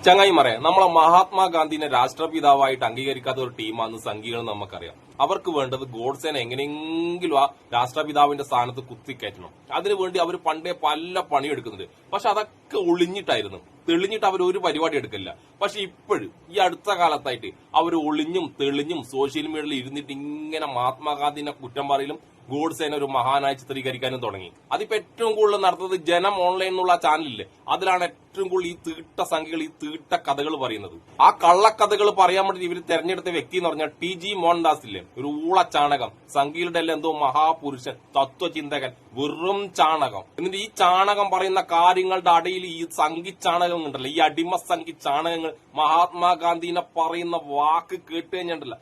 ചങ്ങായിമാരെ, നമ്മളെ മഹാത്മാഗാന്ധിനെ രാഷ്ട്രപിതാവായിട്ട് അംഗീകരിക്കാത്ത ഒരു ടീമാണെന്ന് സംഘികൾ നമുക്കറിയാം. അവർക്ക് വേണ്ടത് ഗോഡ്സേനെ എങ്ങനെയെങ്കിലും ആ രാഷ്ട്രപിതാവിന്റെ സ്ഥാനത്ത് കുത്തിക്കയറ്റണം. അതിനുവേണ്ടി അവർ പണ്ടേ പല പണിയെടുക്കുന്നുണ്ട്. പക്ഷെ അതൊക്കെ ഒളിഞ്ഞിട്ടായിരുന്നു. തെളിഞ്ഞിട്ട് അവർ ഒരു പരിപാടി എടുക്കില്ല. പക്ഷെ ഇപ്പോഴും ഈ അടുത്ത കാലത്തായിട്ട് അവർ ഒളിഞ്ഞും തെളിഞ്ഞും സോഷ്യൽ മീഡിയയിൽ ഇരുന്നിട്ട് ഇങ്ങനെ മഹാത്മാഗാന്ധിനെ കുറ്റം പറയലും ഗോഡ്സേനെ ഒരു മഹാനായി ചിത്രീകരിക്കാനും തുടങ്ങി. അതിപ്പോ ഏറ്റവും കൂടുതൽ നടത്തുന്നത് ജനം ഓൺലൈൻ എന്നുള്ള ചാനലില്ലേ, അതിലാണ് ഏറ്റവും കൂടുതൽ ഈ തീട്ട സംഖ്യകൾ ഈ തീട്ട കഥകൾ പറയുന്നത്. ആ കള്ളക്കഥകൾ പറയാൻ വേണ്ടി ഇവർ തെരഞ്ഞെടുത്ത വ്യക്തി എന്ന് പറഞ്ഞാൽ ടി ജി മോഹൻദാസ് ഇല്ലേ, ഒരു ഊള ചാണകം, സംഖ്യയുടെ എല്ലാം എന്തോ മഹാപുരുഷൻ, തത്വചിന്തകൻ, വെറും ചാണകം. എന്നിട്ട് ഈ ചാണകം പറയുന്ന കാര്യങ്ങളുടെ അടയിൽ ഈ സംഖ്യ ചാണകം ഉണ്ടല്ലോ, ഈ അടിമ സംഖ്യ ചാണകങ്ങൾ മഹാത്മാഗാന്ധിനെ പറയുന്ന വാക്ക് കേട്ട് കഴിഞ്ഞിട്ടുണ്ടല്ലോ,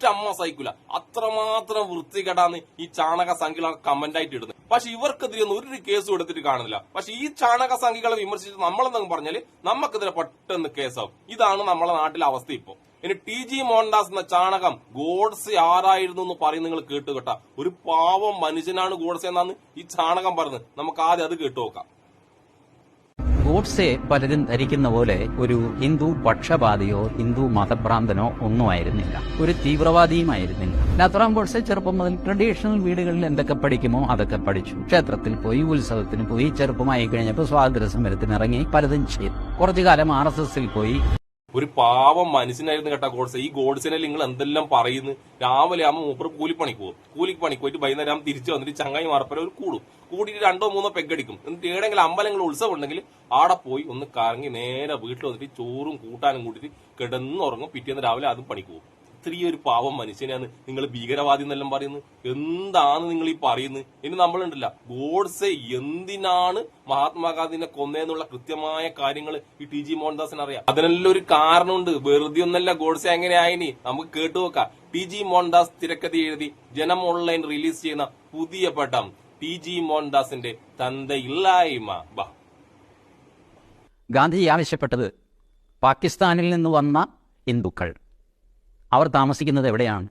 അമ്മ സഹിക്കില്ല. അത്രമാത്രം വൃത്തികെടാന്ന് ഈ ചാണക സംഖ്യകളൊക്കെ കമന്റ് ആയിട്ട് ഇടുന്നത്. പക്ഷെ ഇവർക്കെതിരെ ഒന്നും ഒരു കേസും എടുത്തിട്ട് കാണുന്നില്ല. പക്ഷെ ഈ ചാണക സംഖ്യകളെ വിമർശിച്ച് നമ്മളെന്തെങ്കിലും പറഞ്ഞാല് നമുക്കെതിരെ പെട്ടെന്ന് കേസാവും. ഇതാണ് നമ്മളെ നാട്ടിലെ അവസ്ഥ ഇപ്പൊ. ഇനി ടി ജി മോഹൻദാസ് എന്ന ചാണകം ഗോഡ്സെ ആരായിരുന്നു എന്ന് പറയുന്നത് നിങ്ങൾ കേട്ടുകെട്ട. ഒരു പാവം മനുഷ്യനാണ് ഗോഡ്സെ എന്നാണ് ഈ ചാണകം പറഞ്ഞത്. നമുക്ക് ആദ്യം അത് കേട്ടു നോക്കാം. ഗോഡ്സെ പലരും ധരിക്കുന്ന പോലെ ഒരു ഹിന്ദു പക്ഷപാതിയോ ഹിന്ദു മതഭ്രാന്തനോ ഒന്നും ആയിരുന്നില്ല, ഒരു തീവ്രവാദിയുമായിരുന്നില്ല. നാഥുറാം ഗോഡ്സെ ചെറുപ്പം മുതൽ ട്രഡീഷണൽ വീടുകളിൽ എന്തൊക്കെ പഠിക്കുമോ അതൊക്കെ പഠിച്ചു. ക്ഷേത്രത്തിൽ പോയി, ഉത്സവത്തിന് പോയി, ചെറുപ്പമായി കഴിഞ്ഞപ്പോൾ സ്വാതന്ത്ര്യ സമരത്തിന് ഇറങ്ങി, പലതും ചെയ്തു. കുറച്ചു കാലം RSSൽ പോയി. ഒരു പാവം മനുഷ്യനായിരുന്നു കേട്ട ഗോഡ്സെ. ഈ ഗോഡ്സിനെ നിങ്ങൾ എന്തെല്ലാം പറയുന്നു. രാവിലെ ആകുമ്പോൾ മൂപ്പർ കൂലിപ്പണിക്ക് പോകും. കൂലിപ്പണിക്ക് പോയിട്ട് വൈകുന്നേരം തിരിച്ചു വന്നിട്ട് ചങ്ങായി മാറപ്പര ഒരു കൂടിയിട്ട് 2-3 പെഗടിക്കും. എന്നിട്ട് ഏടെങ്കിലും അമ്പലങ്ങൾ ഉത്സവം ഉണ്ടെങ്കിൽ ആടെ പോയി ഒന്ന് കറങ്ങി നേരെ വീട്ടിൽ വന്നിട്ട് ചോറും കൂട്ടാനും കൂട്ടിട്ട് കിടന്നുറങ്ങും. പിറ്റേന്ന് രാവിലെ അതും പണിക്ക് പോകും. ഇത്രയും ഒരു പാവം മനുഷ്യനെയാണ് നിങ്ങൾ ഭീകരവാദി എന്നെല്ലാം പറയുന്നത്. എന്താണ് നിങ്ങൾ ഈ പറയുന്നത്? ഇനി നമ്മളുണ്ടല്ല, ഗോഡ്സെ എന്തിനാണ് മഹാത്മാഗാന്ധിനെ കൊന്നേന്നുള്ള കൃത്യമായ കാര്യങ്ങൾ ഈ ടി ജി മോഹൻദാസിന് അറിയാം. അതിനെല്ലാം ഒരു കാരണമുണ്ട്. വെറുതെ ഒന്നല്ല ഗോഡ്സെ എങ്ങനെ ആയിനി നമുക്ക് കേട്ടു നോക്കാം. ടി ജി മോഹൻദാസ് തിരക്കഥ എഴുതി ജനം ഓൺലൈൻ റിലീസ് ചെയ്യുന്ന പുതിയ പടം ടി ജി മോഹൻദാസിന്റെ തന്തയില്ലായ്മ. ഗാന്ധിജി ആവശ്യപ്പെട്ടത് പാകിസ്ഥാനിൽ നിന്ന് വന്ന ഹിന്ദുക്കൾ അവർ താമസിക്കുന്നത് എവിടെയാണ്?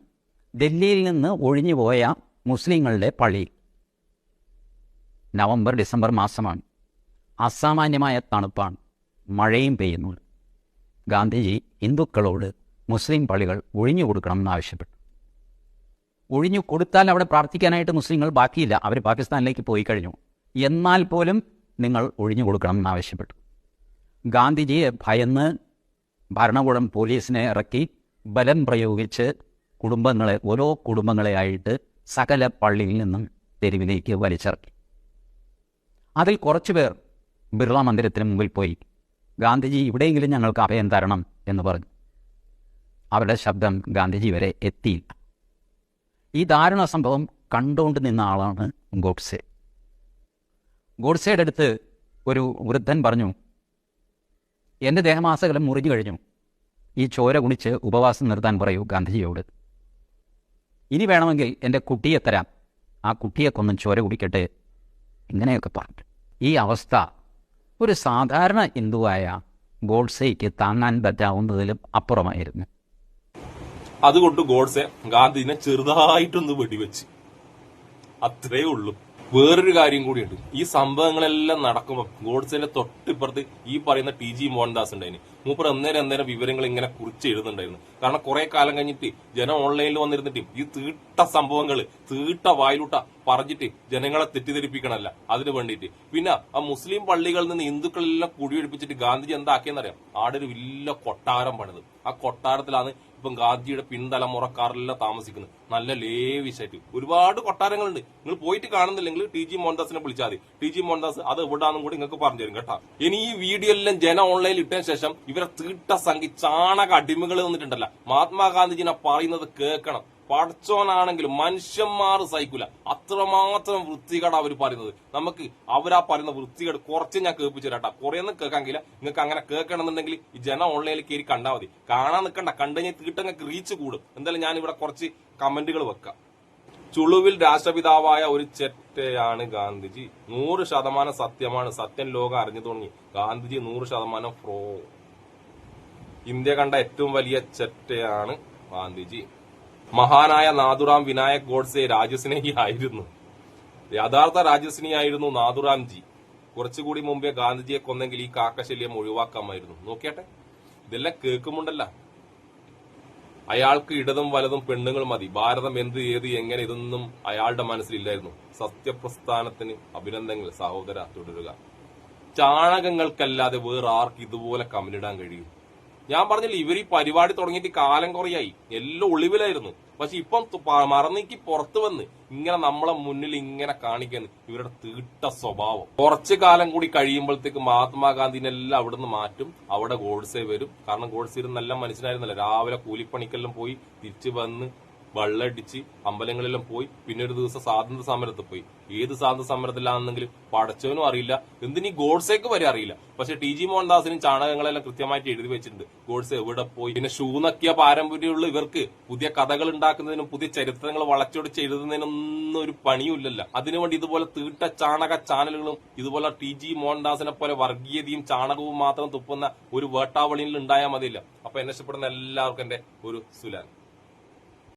ഡൽഹിയിൽ നിന്ന് ഒഴിഞ്ഞുപോയ മുസ്ലിങ്ങളുടെ പള്ളിയിൽ. നവംബർ ഡിസംബർ മാസമാണ്. അസാമാന്യമായ തണുപ്പാണ്, മഴയും പെയ്യുന്നു. ഗാന്ധിജി ഹിന്ദുക്കളോട് മുസ്ലിം പള്ളികൾ ഒഴിഞ്ഞു കൊടുക്കണം എന്നാവശ്യപ്പെട്ടു. ഒഴിഞ്ഞു കൊടുത്താൽ അവിടെ പ്രാർത്ഥിക്കാനായിട്ട് മുസ്ലിങ്ങൾ ബാക്കിയില്ല, അവർ പാകിസ്ഥാനിലേക്ക് പോയി കഴിഞ്ഞു. എന്നാൽ പോലും നിങ്ങൾ ഒഴിഞ്ഞു കൊടുക്കണം എന്നാവശ്യപ്പെട്ടു. ഗാന്ധിജിയെ ഭയന്ന് ഭരണകൂടം പോലീസിനെ ഇറക്കി ബലം പ്രയോഗിച്ച് ഓരോ കുടുംബങ്ങളെയായിട്ട് സകല പള്ളിയിൽ നിന്നും തെരുവിലേക്ക് വലിച്ചിറക്കി. അതിൽ കുറച്ചുപേർ ബിർള മന്ദിരത്തിന് മുമ്പിൽ പോയി ഗാന്ധിജി ഇവിടെയെങ്കിലും ഞങ്ങൾക്ക് അഭയം തരണം എന്ന് പറഞ്ഞു. അവരുടെ ശബ്ദം ഗാന്ധിജി വരെ എത്തിയില്ല. ഈ ദാരുണ സംഭവം കണ്ടുകൊണ്ട് നിന്ന ആളാണ് ഗോഡ്സെ. ഗോഡ്സെയുടെ അടുത്ത് ഒരു വൃദ്ധൻ പറഞ്ഞു, എൻ്റെ ദേഹമാസകലം മുറിഞ്ഞു കഴിഞ്ഞു, ഈ ചോര കുടിച്ച് ഉപവാസം നിർത്താൻ പറയൂ ഗാന്ധിജിയോട്. ഇനി വേണമെങ്കിൽ എൻ്റെ കുട്ടിയെ തരാം, ആ കുട്ടിയെ കൊന്നും ചോര കുടിക്കട്ടെ, ഇങ്ങനെയൊക്കെ പറഞ്ഞു. ഈ അവസ്ഥ ഒരു സാധാരണ ഹിന്ദുവായ ഗോഡ്സെയ്ക്ക് താങ്ങാൻ പറ്റാവുന്നതിലും അപ്പുറമായിരുന്നു. അതുകൊണ്ട് ഗോഡ്സെ ഗാന്ധിജിനെ ചെറുതായിട്ടൊന്ന് വെടിവെച്ച്, അത്രേ ഉള്ളൂ. വേറൊരു കാര്യം കൂടിയുണ്ട്. ഈ സംഭവങ്ങളെല്ലാം നടക്കുമ്പോൾ ഗോഡ്സെന്റെ തൊട്ടിപ്പുറത്ത് ഈ പറയുന്ന ടി ജി മോഹൻദാസ് ഉണ്ടായിരുന്നു. മൂപ്പർ അന്നേരം വിവരങ്ങൾ ഇങ്ങനെ കുറിച്ച് എഴുതുന്നുണ്ടായിരുന്നു. കാരണം കുറെ കാലം കഴിഞ്ഞിട്ട് ജനം ഓൺലൈനിൽ വന്നിരുന്നിട്ട് ഈ തീട്ട സംഭവങ്ങൾ തീട്ട വായിലൂട്ട പറഞ്ഞിട്ട് ജനങ്ങളെ തെറ്റിദ്ധരിപ്പിക്കണമല്ല, അതിന് വേണ്ടിയിട്ട്. പിന്നെ ആ മുസ്ലിം പള്ളികളിൽ നിന്ന് ഹിന്ദുക്കളെല്ലാം കുടിയൊഴിപ്പിച്ചിട്ട് ഗാന്ധിജി എന്താക്കിയെന്നറിയാം? ആടെ ഒരു വലിയ കൊട്ടാരം പണിത്. ആ കൊട്ടാരത്തിലാണ് ഇപ്പം ഗാന്ധിജിയുടെ പിൻതലമുറക്കാരെല്ലാം താമസിക്കുന്നത്. നല്ല ലേവിശായിട്ട് ഒരുപാട് കൊട്ടാരങ്ങളുണ്ട്. നിങ്ങൾ പോയിട്ട് കാണുന്നില്ലെങ്കിൽ ടി ജി മോഹൻദാസിനെ വിളിച്ചാൽ മതി. ടി ജി മോഹൻദാസ് അത് എവിടാന്നും കൂടി നിങ്ങൾക്ക് പറഞ്ഞു തരും കേട്ടോ. ഇനി ഈ വീഡിയോ എല്ലാം ജനം ഓൺലൈനിൽ ഇട്ടതിന് ശേഷം ഇവരെ തീട്ട സംഖ്യ ചാണക അടിമകൾ വന്നിട്ടുണ്ടല്ല, മഹാത്മാഗാന്ധിജിനെ പറയുന്നത് കേൾക്കണം. പഠിച്ചോനാണെങ്കിലും മനുഷ്യന്മാർ സഹിക്കൂല. അത്രമാത്രം വൃത്തികേട് അവർ പറയുന്നത്. നമുക്ക് അവരാ പറയുന്ന വൃത്തികേട് കുറച്ച് ഞാൻ കേൾപ്പിച്ചു തരാട്ടാ. കുറെ ഒന്നും കേൾക്കാങ്കില്ല. നിങ്ങൾക്ക് അങ്ങനെ കേൾക്കണമെന്നുണ്ടെങ്കിൽ ഈ ജനം ഓൺലൈനിൽ കയറി കണ്ടാൽ മതി. കാണാൻ നിൽക്കണ്ട, കണ്ടുകഴിഞ്ഞാൽ തീട്ടങ്ങൾക്ക് റീച്ച് കൂടും. എന്തായാലും ഞാൻ ഇവിടെ കുറച്ച് കമന്റുകൾ വെക്കാം. ചുളുവിൽ രാഷ്ട്രപിതാവായ ഒരു ചെറ്റയാണ് ഗാന്ധിജി. 100% സത്യമാണ്. സത്യം ലോകം അറിഞ്ഞു തുടങ്ങി. ഗാന്ധിജി 100% ഫ്രോ. ഇന്ത്യ കണ്ട ഏറ്റവും വലിയ ചെറ്റയാണ് ഗാന്ധിജി. മഹാനായ നാഥുറാം വിനായക് ഗോഡ്സെ രാജ്യസ്നേഹി ആയിരുന്നു. യഥാർത്ഥ രാജ്യസ്നേഹിയായിരുന്നു നാഥുറാം ജി. കുറച്ചുകൂടി മുമ്പേ ഗാന്ധിജിയെ കൊന്നെങ്കിൽ ഈ കാക്കശല്യം ഒഴിവാക്കാമായിരുന്നു. നോക്കിയാട്ടെ, ഇതെല്ലാം കേൾക്കുമുണ്ടല്ല. അയാൾക്ക് ഇടതും വലതും പെണ്ണുങ്ങൾ മതി, ഭാരതം എന്ത് ഏത് എങ്ങനെ ഇതൊന്നും അയാളുടെ മനസ്സിലില്ലായിരുന്നു. സത്യപ്രസ്ഥാനത്തിന് അഭിനന്ദനങ്ങൾ സഹോദര, തുടരുക. ചാണകങ്ങൾക്കല്ലാതെ വേറെ ആർക്ക് ഇതുപോലെ കമലിടാൻ കഴിയും? ഞാൻ പറഞ്ഞില്ല, ഇവർ ഈ പരിപാടി തുടങ്ങിയിട്ട് കാലം കുറയായി, എല്ലാം ഒളിവിലായിരുന്നു. പക്ഷെ ഇപ്പം മറന്നേക്ക് പുറത്തു വന്ന് ഇങ്ങനെ നമ്മളെ മുന്നിൽ ഇങ്ങനെ കാണിക്കുന്നു ഇവരുടെ തീട്ട സ്വഭാവം. കുറച്ചു കാലം കൂടി കഴിയുമ്പോഴത്തേക്ക് മഹാത്മാഗാന്ധിനെല്ലാം അവിടെ നിന്ന് മാറ്റും, അവിടെ ഗോഡ്സെ വരും. കാരണം ഗോഡ്സെ ഒരു നല്ല മനുഷ്യനായിരുന്നല്ലോ. രാവിലെ കൂലിപ്പണിക്കെല്ലാം പോയി തിരിച്ചു വന്ന് വെള്ളടിച്ച് അമ്പലങ്ങളെല്ലാം പോയി, പിന്നെ ഒരു ദിവസം സ്വാതന്ത്ര്യ സമരത്തിൽ പോയി. ഏത് സ്വാതന്ത്ര്യ സമരത്തിലാണെന്നെങ്കിലും പടച്ചവനും അറിയില്ല, എന്തിനീ ഗോഡ്സേക്ക് വരെ അറിയില്ല. പക്ഷെ ടി ജി മോഹൻദാസിനും ചാണകങ്ങളെല്ലാം കൃത്യമായിട്ട് എഴുതി വെച്ചിട്ടുണ്ട് ഗോഡ്സെ എവിടെ പോയി. പിന്നെ ഷൂ നക്കിയ പാരമ്പര്യമുള്ള ഇവർക്ക് പുതിയ കഥകൾ ഉണ്ടാക്കുന്നതിനും പുതിയ ചരിത്രങ്ങൾ വളച്ചൊടിച്ച് എഴുതുന്നതിനൊന്നും ഒരു പണിയുമില്ലല്ലോ. അതിനുവേണ്ടി ഇതുപോലെ തീട്ട ചാണക ചാനലുകളും ഇതുപോലെ ടി ജി മോഹൻദാസിനെ പോലെ വർഗീയതയും ചാണകവും മാത്രം തുപ്പുന്ന ഒരു വേട്ടാവളിയിൽ ഉണ്ടായാൽ മതിയില്ല. അപ്പൊ എന്നെ ഇഷ്ടപ്പെടുന്ന എല്ലാവർക്കും എന്റെ ഒരു സുലാൻ.